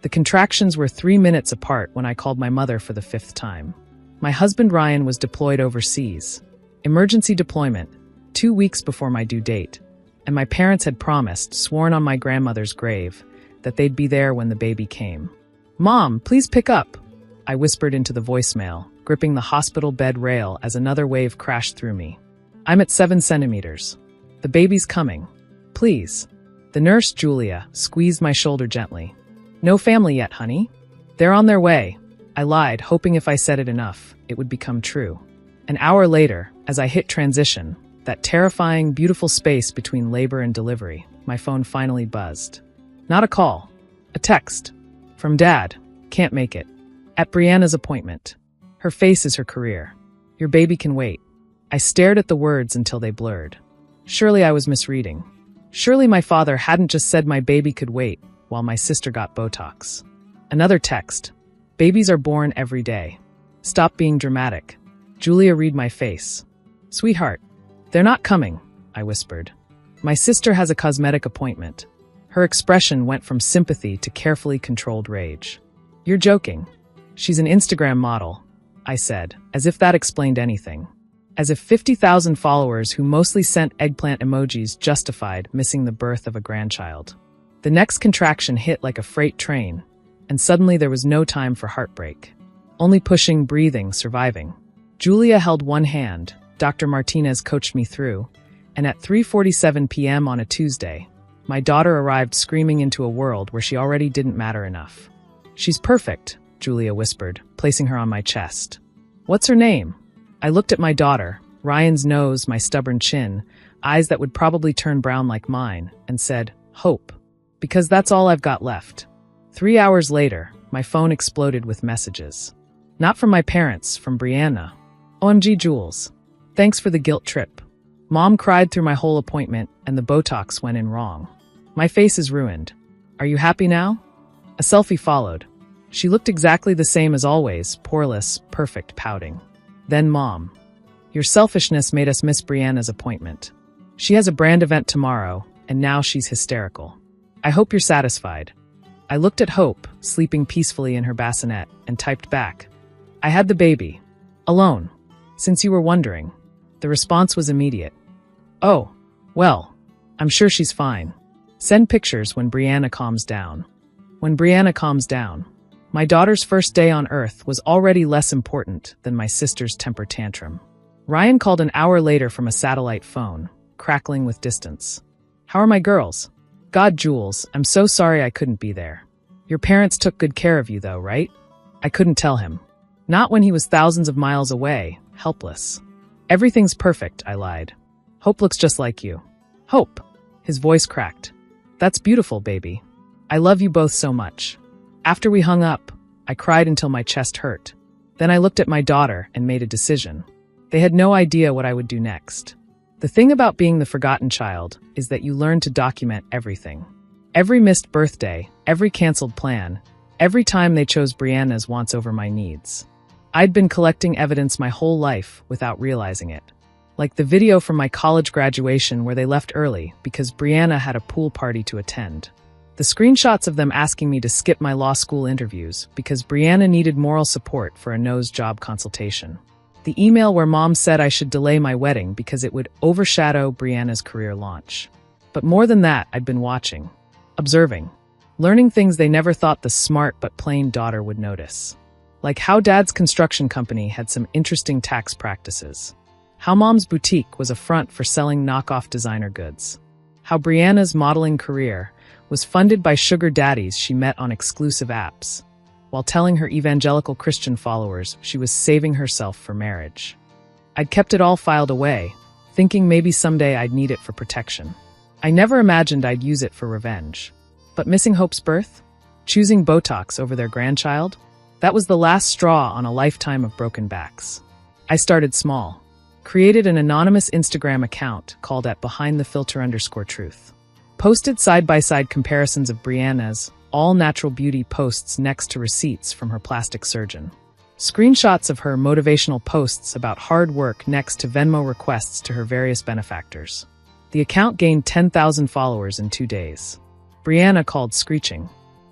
The contractions were 3 minutes apart when I called my mother for the 5th time. My husband Ryan was deployed overseas. Emergency deployment, 2 weeks before my due date. And my parents had promised, sworn on my grandmother's grave, that they'd be there when the baby came. "Mom, please pick up," I whispered into the voicemail, gripping the hospital bed rail as another wave crashed through me. "I'm at 7 centimeters. The baby's coming. Please." The nurse, Julia, squeezed my shoulder gently. "No family yet, honey. They're on their way." I lied, hoping if I said it enough, it would become true. An hour later, as I hit transition, that terrifying, beautiful space between labor and delivery, my phone finally buzzed. Not a call. A text. From Dad. "Can't make it. At Brianna's appointment. Her face is her career. Your baby can wait." I stared at the words until they blurred. Surely I was misreading. Surely my father hadn't just said my baby could wait while my sister got Botox. Another text. "Babies are born every day. Stop being dramatic." Julia read my face. "Sweetheart, they're not coming," I whispered. "My sister has a cosmetic appointment." Her expression went from sympathy to carefully controlled rage. "You're joking. She's an Instagram model," I said, as if that explained anything. As if 50,000 followers who mostly sent eggplant emojis justified missing the birth of a grandchild. The next contraction hit like a freight train, and suddenly there was no time for heartbreak. Only pushing, breathing, surviving. Julia held one hand, Dr. Martinez coached me through, and at 3:47 p.m. on a Tuesday, my daughter arrived screaming into a world where she already didn't matter enough. "She's perfect," Julia whispered, placing her on my chest. "What's her name?" I looked at my daughter, Ryan's nose, my stubborn chin, eyes that would probably turn brown like mine, and said, "Hope." Because that's all I've got left. 3 hours later, my phone exploded with messages. Not from my parents, from Brianna. "OMG, Jules. Thanks for the guilt trip. Mom cried through my whole appointment, and the Botox went in wrong. My face is ruined. Are you happy now?" A selfie followed. She looked exactly the same as always, poreless, perfect, pouting. Then Mom. "Your selfishness made us miss Brianna's appointment. She has a brand event tomorrow, and now she's hysterical. I hope you're satisfied." I looked at Hope, sleeping peacefully in her bassinet, and typed back. "I had the baby. Alone. Since you were wondering." The response was immediate. "Oh, well, I'm sure she's fine. Send pictures when Brianna calms down." When Brianna calms down. My daughter's first day on Earth was already less important than my sister's temper tantrum. Ryan called an hour later from a satellite phone, crackling with distance. "How are my girls?" "God, Jules, I'm so sorry I couldn't be there. Your parents took good care of you though, right?" I couldn't tell him. Not when he was thousands of miles away, helpless. "Everything's perfect," I lied. "Hope looks just like you." "Hope." His voice cracked. "That's beautiful, baby. I love you both so much." After we hung up, I cried until my chest hurt. Then I looked at my daughter and made a decision. They had no idea what I would do next. The thing about being the forgotten child is that you learn to document everything. Every missed birthday, every canceled plan, every time they chose Brianna's wants over my needs. I'd been collecting evidence my whole life without realizing it. Like the video from my college graduation where they left early because Brianna had a pool party to attend. The screenshots of them asking me to skip my law school interviews because Brianna needed moral support for a nose job consultation. The email where Mom said I should delay my wedding because it would overshadow Brianna's career launch. But more than that, I'd been watching, observing, learning things they never thought the smart but plain daughter would notice. Like how Dad's construction company had some interesting tax practices. How Mom's boutique was a front for selling knockoff designer goods. How Brianna's modeling career was funded by sugar daddies she met on exclusive apps, while telling her evangelical Christian followers she was saving herself for marriage. I'd kept it all filed away, thinking maybe someday I'd need it for protection. I never imagined I'd use it for revenge. But missing Hope's birth? Choosing Botox over their grandchild? That was the last straw on a lifetime of broken backs. I started small. Created an anonymous Instagram account called @BehindTheFilter_truth. Posted side-by-side comparisons of Brianna's all-natural beauty posts next to receipts from her plastic surgeon. Screenshots of her motivational posts about hard work next to Venmo requests to her various benefactors. The account gained 10,000 followers in 2 days. Brianna called screeching.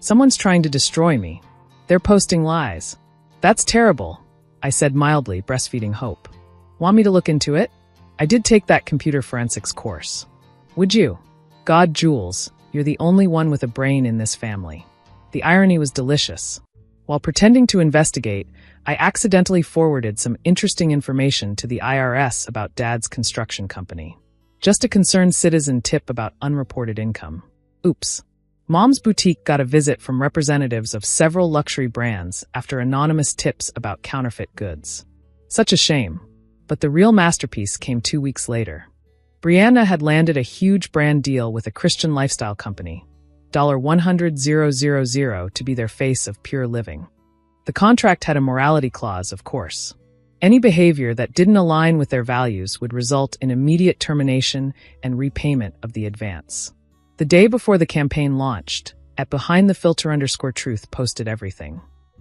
Someone's trying to destroy me. They're posting lies. That's terrible, I said mildly, breastfeeding hope. Want me to look into it? I did take that computer forensics course. Would you? God, Jules, you're the only one with a brain in this family. The irony was delicious. While pretending to investigate, I accidentally forwarded some interesting information to the IRS about Dad's construction company. Just a concerned citizen tip about unreported income. Oops. Mom's boutique got a visit from representatives of several luxury brands after anonymous tips about counterfeit goods. Such a shame. But the real masterpiece came 2 weeks later. Brianna had landed a huge brand deal with a Christian lifestyle company, $100,000 to be their face of pure living. The contract had a morality clause, of course. Any behavior that didn't align with their values would result in immediate termination and repayment of the advance. The day before the campaign launched, at BehindTheFilter_Truth posted everything.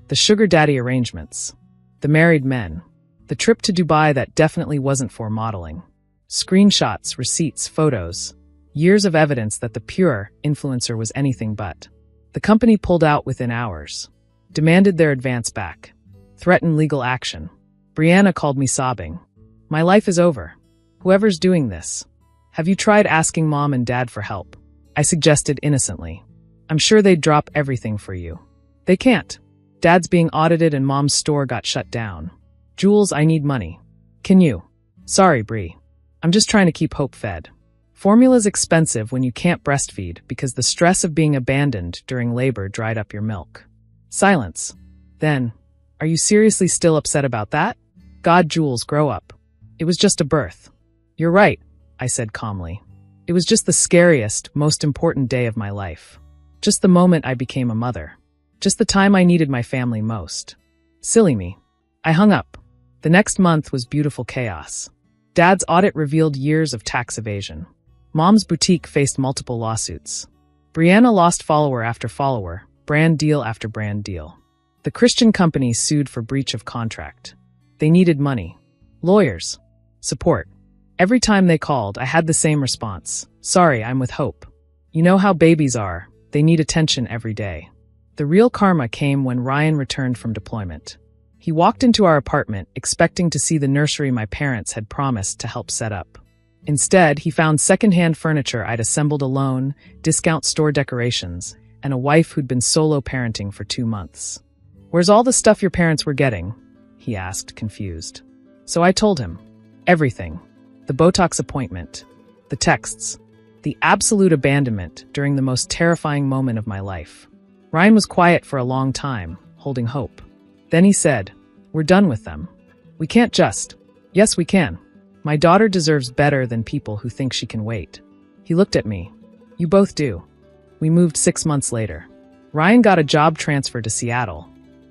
The sugar daddy arrangements. The married men. The trip to Dubai that definitely wasn't for modeling. Screenshots, receipts, photos. Years of evidence that the pure influencer was anything but. The company pulled out within hours. Demanded their advance back. Threatened legal action. Brianna called me sobbing. My life is over. Whoever's doing this. Have you tried asking Mom and Dad for help? I suggested innocently. I'm sure they'd drop everything for you. They can't. Dad's being audited and Mom's store got shut down. Jules, I need money. Can you? Sorry, Brie. I'm just trying to keep hope fed. Formula's expensive when you can't breastfeed because the stress of being abandoned during labor dried up your milk. Silence. Then, are you seriously still upset about that? God, Jules, grow up. It was just a birth. You're right, I said calmly. It was just the scariest, most important day of my life. Just the moment I became a mother. Just the time I needed my family most. Silly me. I hung up. The next month was beautiful chaos. Dad's audit revealed years of tax evasion. Mom's boutique faced multiple lawsuits. Brianna lost follower after follower, brand deal after brand deal. The Christian company sued for breach of contract. They needed money. Lawyers. Support. Every time they called, I had the same response. Sorry, I'm with Hope. You know how babies are. They need attention every day. The real karma came when Ryan returned from deployment. He walked into our apartment, expecting to see the nursery my parents had promised to help set up. Instead, he found secondhand furniture I'd assembled alone, discount store decorations, and a wife who'd been solo parenting for 2 months. Where's all the stuff your parents were getting? He asked, confused. So I told him. Everything. The Botox appointment. The texts. The absolute abandonment during the most terrifying moment of my life. Ryan was quiet for a long time, holding hope. Then he said, "We're done with them. We can't just." "Yes, we can. My daughter deserves better than people who think she can wait." He looked at me. "You both do." We moved 6 months later. Ryan got a job transfer to Seattle,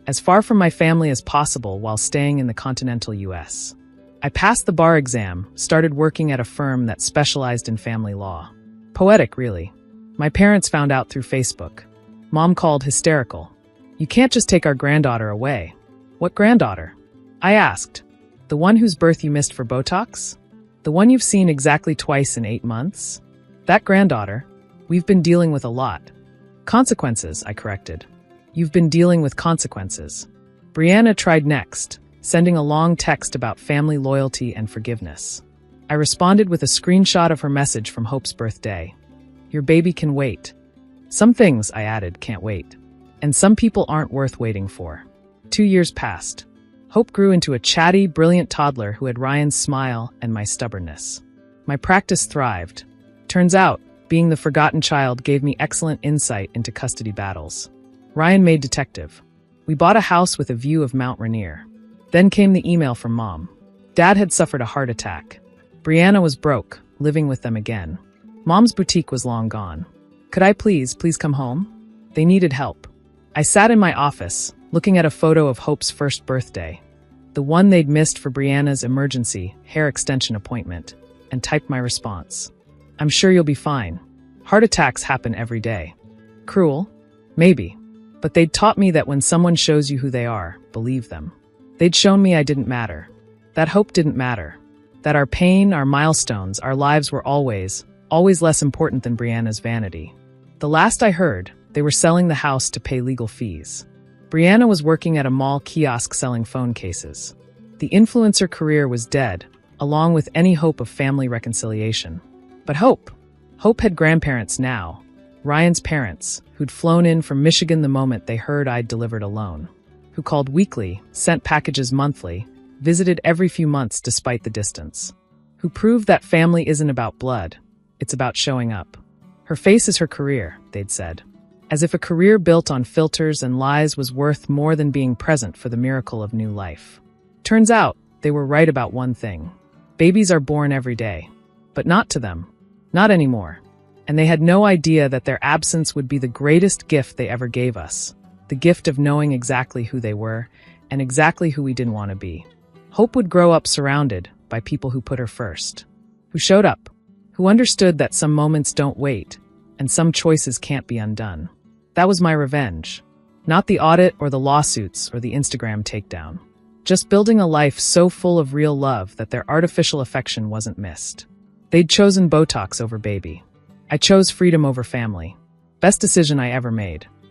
as far from my family as possible while staying in the continental US. I passed the bar exam, started working at a firm that specialized in family law. Poetic, really. My parents found out through Facebook. Mom called hysterical. "You can't just take our granddaughter away." "What granddaughter?" I asked. "The one whose birth you missed for Botox? The one you've seen exactly twice in 8 months? That granddaughter? We've been dealing with a lot." "Consequences," I corrected. "You've been dealing with consequences." Brianna tried next, sending a long text about family loyalty and forgiveness. I responded with a screenshot of her message from Hope's birthday. "Your baby can wait." "Some things," I added, "can't wait. And some people aren't worth waiting for." 2 years passed. Hope grew into a chatty, brilliant toddler who had Ryan's smile and my stubbornness. My practice thrived. Turns out, being the forgotten child gave me excellent insight into custody battles. Ryan made detective. We bought a house with a view of Mount Rainier. Then came the email from Mom. Dad had suffered a heart attack. Brianna was broke, living with them again. Mom's boutique was long gone. "Could I please come home?" They needed help. I sat in my office, looking at a photo of Hope's first birthday, the one they'd missed for Brianna's emergency hair extension appointment, and typed my response. "I'm sure you'll be fine. Heart attacks happen every day." Cruel? Maybe. But they'd taught me that when someone shows you who they are, believe them. They'd shown me I didn't matter. That Hope didn't matter. That our pain, our milestones, our lives were always less important than Brianna's vanity. The last I heard, They were selling the house to pay legal fees. Brianna was working at a mall kiosk selling phone cases. The influencer career was dead, along with any hope of family reconciliation. But Hope had grandparents now. Ryan's parents, who'd flown in from Michigan the moment they heard I'd delivered a loan, who called weekly, sent packages monthly, visited every few months despite the distance, who proved that family isn't about blood, it's about showing up. Her face is her career, they'd said. As if a career built on filters and lies was worth more than being present for the miracle of new life. Turns out, they were right about one thing. Babies are born every day. But not to them. Not anymore. And they had no idea that their absence would be the greatest gift they ever gave us. The gift of knowing exactly who they were and exactly who we didn't want to be. Hope would grow up surrounded by people who put her first. Who showed up. Who understood that some moments don't wait and some choices can't be undone. That was my revenge. Not the audit or the lawsuits or the Instagram takedown. Just building a life so full of real love that their artificial affection wasn't missed. They'd chosen Botox over baby. I chose freedom over family. Best decision I ever made.